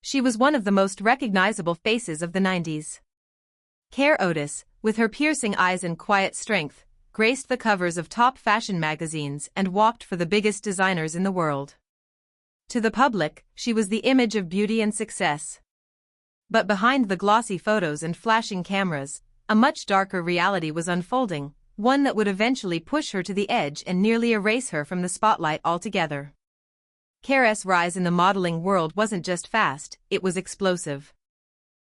She was one of the most recognizable faces of the 90s. Carré Otis, with her piercing eyes and quiet strength, graced the covers of top fashion magazines and walked for the biggest designers in the world. To the public, she was the image of beauty and success. But behind the glossy photos and flashing cameras, a much darker reality was unfolding, one that would eventually push her to the edge and nearly erase her from the spotlight altogether. Carré's rise in the modeling world wasn't just fast, it was explosive.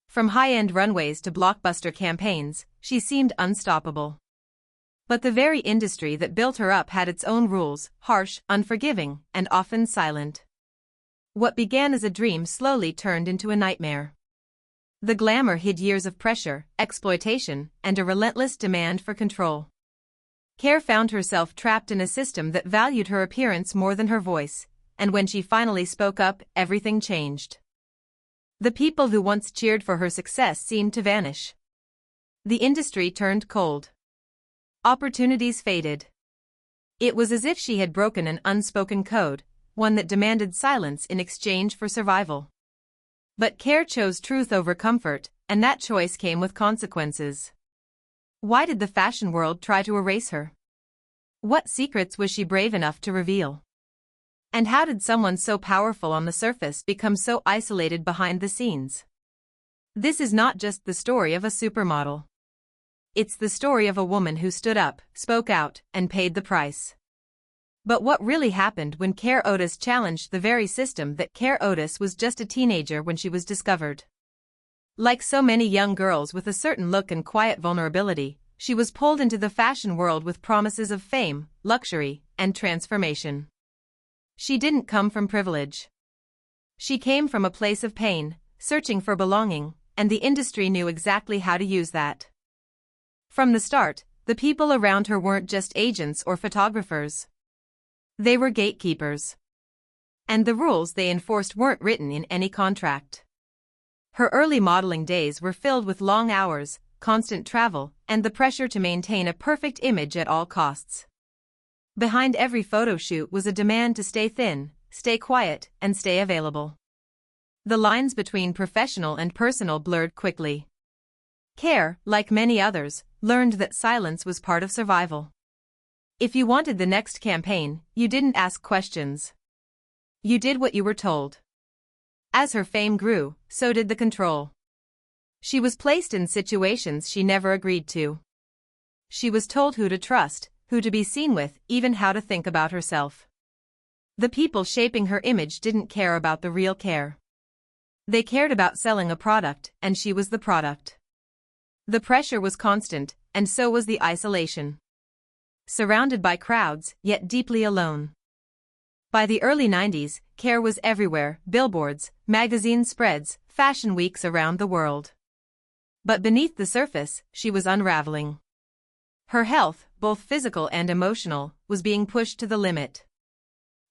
From high-end runways to blockbuster campaigns, she seemed unstoppable. But the very industry that built her up had its own rules, harsh, unforgiving, and often silent. What began as a dream slowly turned into a nightmare. The glamour hid years of pressure, exploitation, and a relentless demand for control. Carré found herself trapped in a system that valued her appearance more than her voice, and when she finally spoke up, everything changed. The people who once cheered for her success seemed to vanish. The industry turned cold. Opportunities faded. It was as if she had broken an unspoken code, one that demanded silence in exchange for survival. But Carré chose truth over comfort, and that choice came with consequences. Why did the fashion world try to erase her? What secrets was she brave enough to reveal? And how did someone so powerful on the surface become so isolated behind the scenes? This is not just the story of a supermodel. It's the story of a woman who stood up, spoke out, and paid the price. But what really happened when Carré Otis challenged the very system that Carré Otis was just a teenager when she was discovered? Like so many young girls with a certain look and quiet vulnerability, she was pulled into the fashion world with promises of fame, luxury, and transformation. She didn't come from privilege. She came from a place of pain, searching for belonging, and the industry knew exactly how to use that. From the start, the people around her weren't just agents or photographers. They were gatekeepers. And the rules they enforced weren't written in any contract. Her early modeling days were filled with long hours, constant travel, and the pressure to maintain a perfect image at all costs. Behind every photo shoot was a demand to stay thin, stay quiet, and stay available. The lines between professional and personal blurred quickly. Carré, like many others, learned that silence was part of survival. If you wanted the next campaign, you didn't ask questions. You did what you were told. As her fame grew, so did the control. She was placed in situations she never agreed to. She was told who to trust, who to be seen with, even how to think about herself. The people shaping her image didn't care about the real Carré. They cared about selling a product, and she was the product. The pressure was constant, and so was the isolation. Surrounded by crowds, yet deeply alone. By the early 90s, Carré was everywhere, billboards, magazine spreads, fashion weeks around the world. But beneath the surface, she was unraveling. Her health, both physical and emotional, was being pushed to the limit.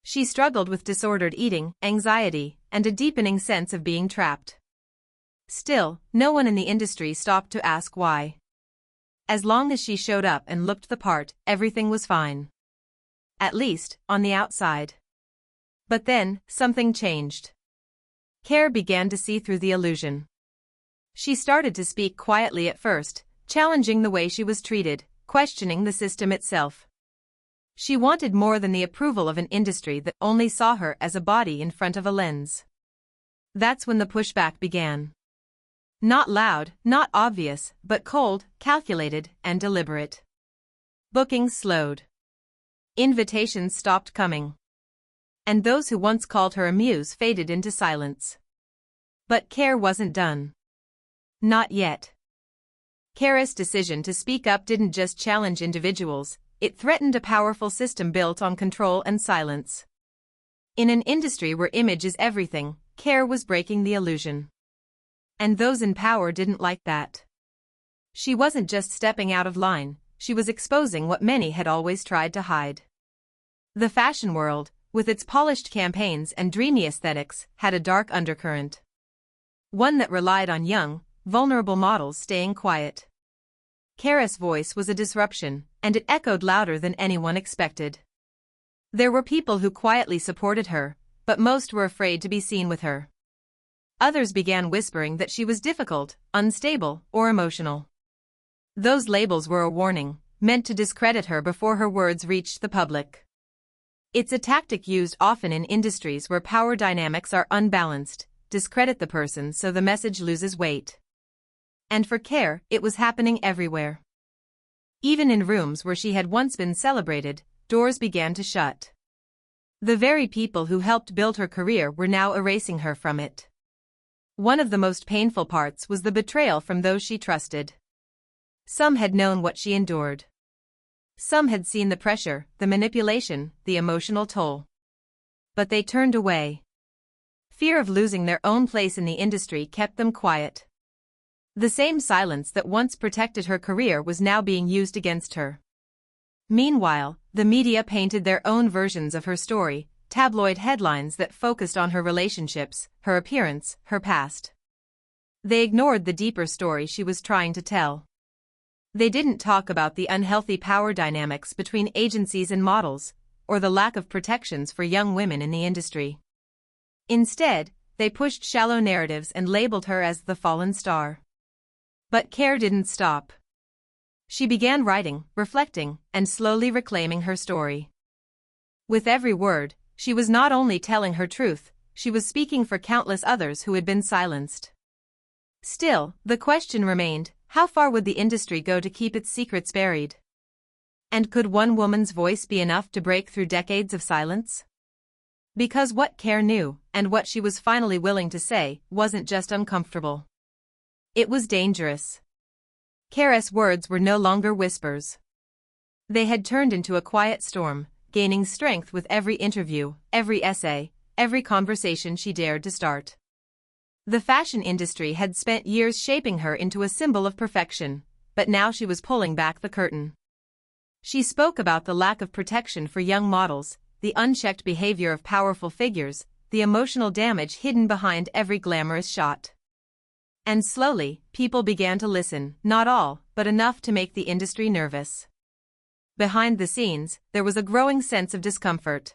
She struggled with disordered eating, anxiety, and a deepening sense of being trapped. Still, no one in the industry stopped to ask why. As long as she showed up and looked the part, everything was fine. At least, on the outside. But then, something changed. Carré began to see through the illusion. She started to speak quietly at first, challenging the way she was treated, questioning the system itself. She wanted more than the approval of an industry that only saw her as a body in front of a lens. That's when the pushback began. Not loud, not obvious, but cold, calculated, and deliberate. Bookings slowed. Invitations stopped coming. And those who once called her a muse faded into silence. But Carré wasn't done. Not yet. Carré's decision to speak up didn't just challenge individuals, it threatened a powerful system built on control and silence. In an industry where image is everything, Carré was breaking the illusion. And those in power didn't like that. She wasn't just stepping out of line, she was exposing what many had always tried to hide. The fashion world, with its polished campaigns and dreamy aesthetics, had a dark undercurrent. One that relied on young, vulnerable models staying quiet. Carré's voice was a disruption, and it echoed louder than anyone expected. There were people who quietly supported her, but most were afraid to be seen with her. Others began whispering that she was difficult, unstable, or emotional. Those labels were a warning, meant to discredit her before her words reached the public. It's a tactic used often in industries where power dynamics are unbalanced, discredit the person so the message loses weight. And for Carré, it was happening everywhere. Even in rooms where she had once been celebrated, doors began to shut. The very people who helped build her career were now erasing her from it. One of the most painful parts was the betrayal from those she trusted. Some had known what she endured. Some had seen the pressure, the manipulation, the emotional toll. But they turned away. Fear of losing their own place in the industry kept them quiet. The same silence that once protected her career was now being used against her. Meanwhile, the media painted their own versions of her story, tabloid headlines that focused on her relationships, her appearance, her past. They ignored the deeper story she was trying to tell. They didn't talk about the unhealthy power dynamics between agencies and models, or the lack of protections for young women in the industry. Instead, they pushed shallow narratives and labeled her as the fallen star. But Carré didn't stop. She began writing, reflecting, and slowly reclaiming her story. With every word, she was not only telling her truth, she was speaking for countless others who had been silenced. Still, the question remained, how far would the industry go to keep its secrets buried? And could one woman's voice be enough to break through decades of silence? Because what Carré knew, and what she was finally willing to say, wasn't just uncomfortable. It was dangerous. Carré's words were no longer whispers. They had turned into a quiet storm, gaining strength with every interview, every essay, every conversation she dared to start. The fashion industry had spent years shaping her into a symbol of perfection, but now she was pulling back the curtain. She spoke about the lack of protection for young models, the unchecked behavior of powerful figures, the emotional damage hidden behind every glamorous shot. And slowly, people began to listen, not all, but enough to make the industry nervous. Behind the scenes, there was a growing sense of discomfort.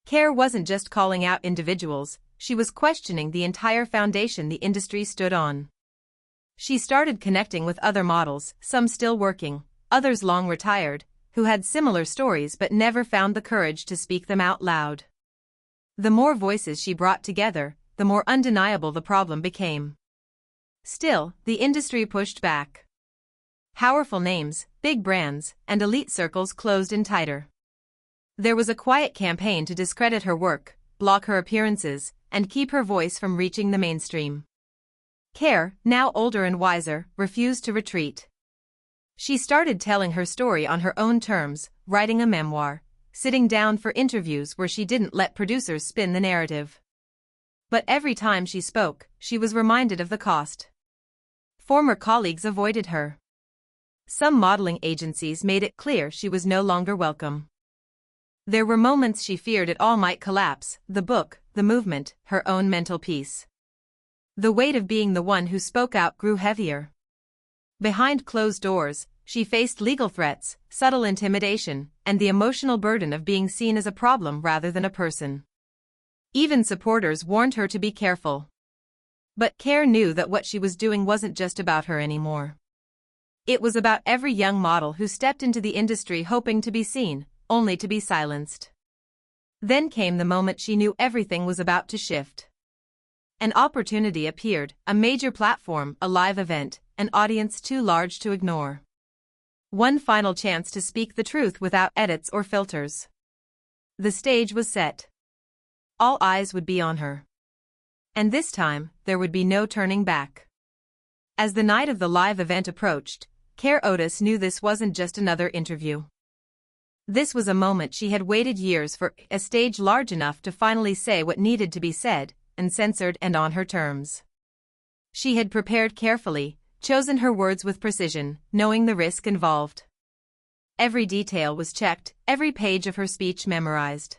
Carré wasn't just calling out individuals, she was questioning the entire foundation the industry stood on. She started connecting with other models, some still working, others long retired, who had similar stories but never found the courage to speak them out loud. The more voices she brought together, the more undeniable the problem became. Still, the industry pushed back. Powerful names, big brands, and elite circles closed in tighter. There was a quiet campaign to discredit her work, block her appearances, and keep her voice from reaching the mainstream. Carré, now older and wiser, refused to retreat. She started telling her story on her own terms, writing a memoir, sitting down for interviews where she didn't let producers spin the narrative. But every time she spoke, she was reminded of the cost. Former colleagues avoided her. Some modeling agencies made it clear she was no longer welcome. There were moments she feared it all might collapse, the book, the movement, her own mental peace. The weight of being the one who spoke out grew heavier. Behind closed doors, she faced legal threats, subtle intimidation, and the emotional burden of being seen as a problem rather than a person. Even supporters warned her to be careful. But Carré knew that what she was doing wasn't just about her anymore. It was about every young model who stepped into the industry hoping to be seen, only to be silenced. Then came the moment she knew everything was about to shift. An opportunity appeared, a major platform, a live event, an audience too large to ignore. One final chance to speak the truth without edits or filters. The stage was set. All eyes would be on her. And this time, there would be no turning back. As the night of the live event approached, Carré Otis knew this wasn't just another interview. This was a moment she had waited years for, a stage large enough to finally say what needed to be said, uncensored and on her terms. She had prepared carefully, chosen her words with precision, knowing the risk involved. Every detail was checked, every page of her speech memorized.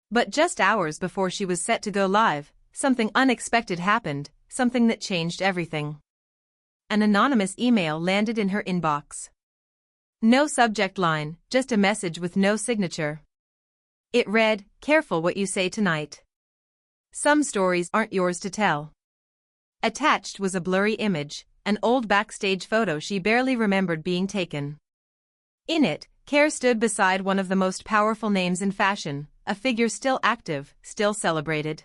But just hours before she was set to go live, something unexpected happened, something that changed everything. An anonymous email landed in her inbox. No subject line, just a message with no signature. It read, "Careful what you say tonight." Some stories aren't yours to tell. Attached was a blurry image, an old backstage photo she barely remembered being taken. In it, Carré stood beside one of the most powerful names in fashion, a figure still active, still celebrated.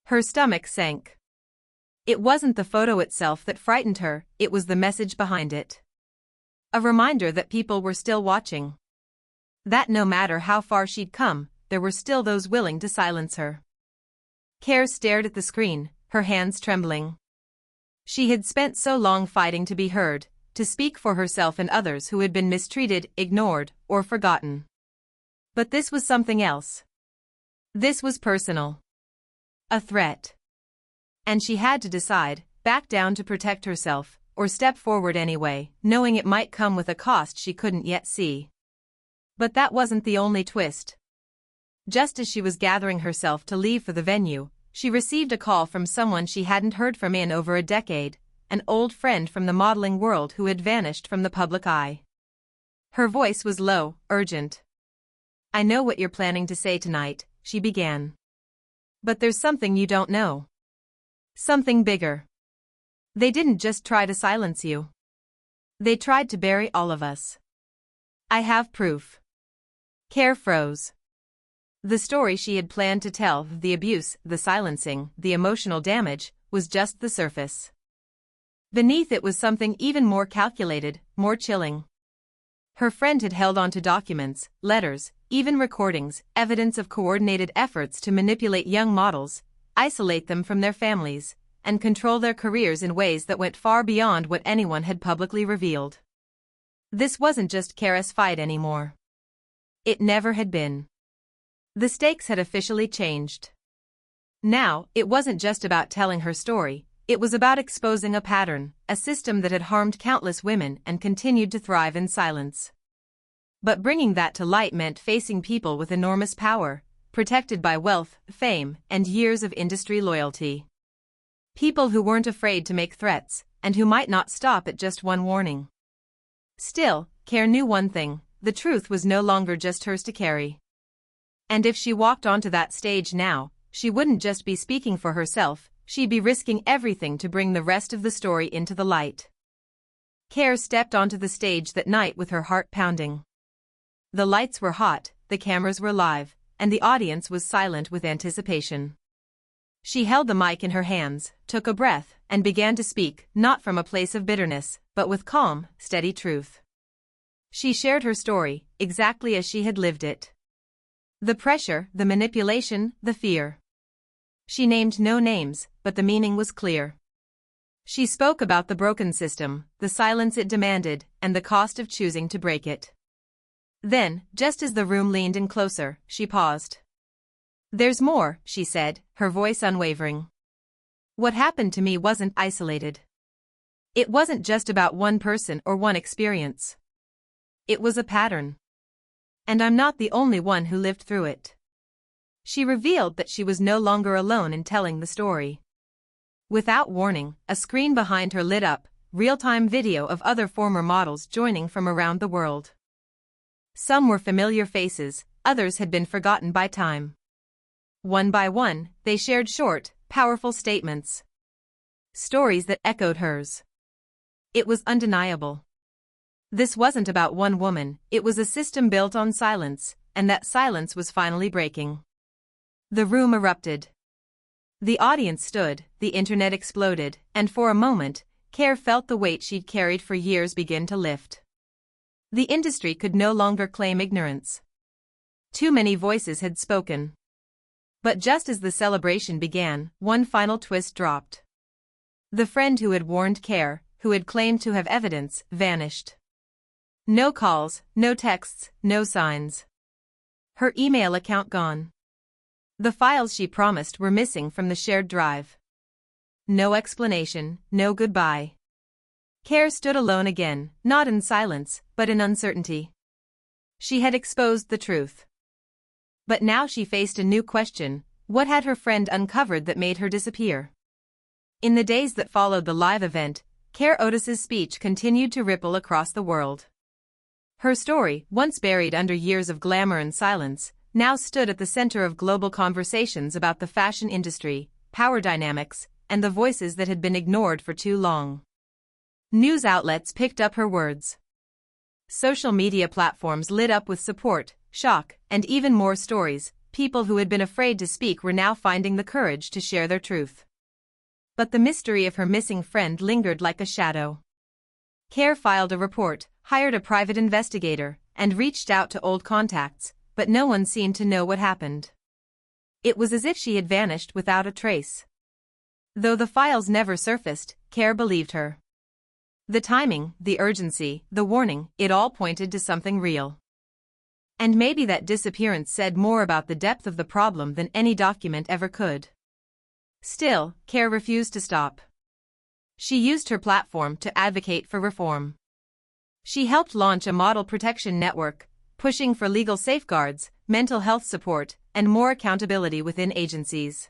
Her stomach sank. It wasn't the photo itself that frightened her, it was the message behind it. A reminder that people were still watching. That no matter how far she'd come, there were still those willing to silence her. Carré stared at the screen, her hands trembling. She had spent so long fighting to be heard, to speak for herself and others who had been mistreated, ignored, or forgotten. But this was something else. This was personal. A threat. And she had to decide, back down to protect herself, or step forward anyway, knowing it might come with a cost she couldn't yet see. But that wasn't the only twist. Just as she was gathering herself to leave for the venue, she received a call from someone she hadn't heard from in over a decade, an old friend from the modeling world who had vanished from the public eye. Her voice was low, urgent. "I know what you're planning to say tonight," she began. "But there's something you don't know. Something bigger. They didn't just try to silence you. They tried to bury all of us. I have proof." Carré froze. The story she had planned to tell, the abuse, the silencing, the emotional damage, was just the surface. Beneath it was something even more calculated, more chilling. Her friend had held on to documents, letters, even recordings, evidence of coordinated efforts to manipulate young models, isolate them from their families, and control their careers in ways that went far beyond what anyone had publicly revealed. This wasn't just Carré's fight anymore. It never had been. The stakes had officially changed. Now, it wasn't just about telling her story, it was about exposing a pattern, a system that had harmed countless women and continued to thrive in silence. But bringing that to light meant facing people with enormous power, protected by wealth, fame, and years of industry loyalty. People who weren't afraid to make threats, and who might not stop at just one warning. Still, Carré knew one thing, the truth was no longer just hers to carry. And if she walked onto that stage now, she wouldn't just be speaking for herself, she'd be risking everything to bring the rest of the story into the light. Carré stepped onto the stage that night with her heart pounding. The lights were hot, the cameras were live, and the audience was silent with anticipation. She held the mic in her hands, took a breath, and began to speak, not from a place of bitterness, but with calm, steady truth. She shared her story, exactly as she had lived it. The pressure, the manipulation, the fear. She named no names, but the meaning was clear. She spoke about the broken system, the silence it demanded, and the cost of choosing to break it. Then, just as the room leaned in closer, she paused. "There's more," she said, her voice unwavering. "What happened to me wasn't isolated. It wasn't just about one person or one experience. It was a pattern. And I'm not the only one who lived through it." She revealed that she was no longer alone in telling the story. Without warning, a screen behind her lit up, real-time video of other former models joining from around the world. Some were familiar faces, others had been forgotten by time. One by one, they shared short, powerful statements. Stories that echoed hers. It was undeniable. This wasn't about one woman, it was a system built on silence, and that silence was finally breaking. The room erupted. The audience stood, the internet exploded, and for a moment, Carré felt the weight she'd carried for years begin to lift. The industry could no longer claim ignorance. Too many voices had spoken. But just as the celebration began, one final twist dropped. The friend who had warned Carré, who had claimed to have evidence, vanished. No calls, no texts, no signs. Her email account gone. The files she promised were missing from the shared drive. No explanation, no goodbye. Carré stood alone again, not in silence, but in uncertainty. She had exposed the truth. But now she faced a new question: what had her friend uncovered that made her disappear? In the days that followed the live event, Carré Otis's speech continued to ripple across the world. Her story, once buried under years of glamour and silence, now stood at the center of global conversations about the fashion industry, power dynamics, and the voices that had been ignored for too long. News outlets picked up her words. Social media platforms lit up with support, shock, and even more stories. People who had been afraid to speak were now finding the courage to share their truth. But the mystery of her missing friend lingered like a shadow. Carré filed a report, hired a private investigator, and reached out to old contacts, but no one seemed to know what happened. It was as if she had vanished without a trace. Though the files never surfaced, Carré believed her. The timing, the urgency, the warning, it all pointed to something real. And maybe that disappearance said more about the depth of the problem than any document ever could. Still, Carré refused to stop. She used her platform to advocate for reform. She helped launch a model protection network, pushing for legal safeguards, mental health support, and more accountability within agencies.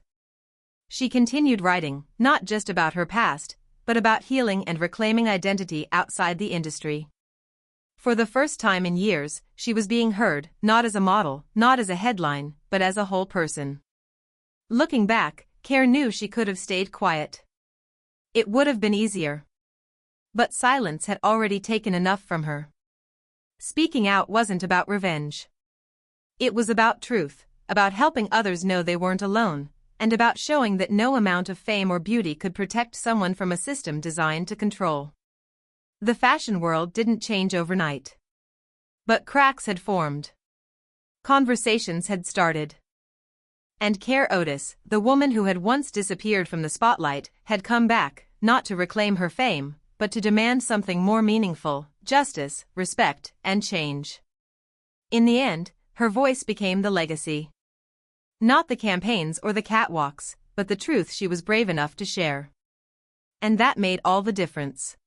She continued writing, not just about her past, but about healing and reclaiming identity outside the industry. For the first time in years, she was being heard, not as a model, not as a headline, but as a whole person. Looking back, Carré knew she could have stayed quiet. It would have been easier. But silence had already taken enough from her. Speaking out wasn't about revenge. It was about truth, about helping others know they weren't alone, and about showing that no amount of fame or beauty could protect someone from a system designed to control. The fashion world didn't change overnight. But cracks had formed. Conversations had started. And Carré Otis, the woman who had once disappeared from the spotlight, had come back, not to reclaim her fame, but to demand something more meaningful: justice, respect, and change. In the end, her voice became the legacy. Not the campaigns or the catwalks, but the truth she was brave enough to share. And that made all the difference.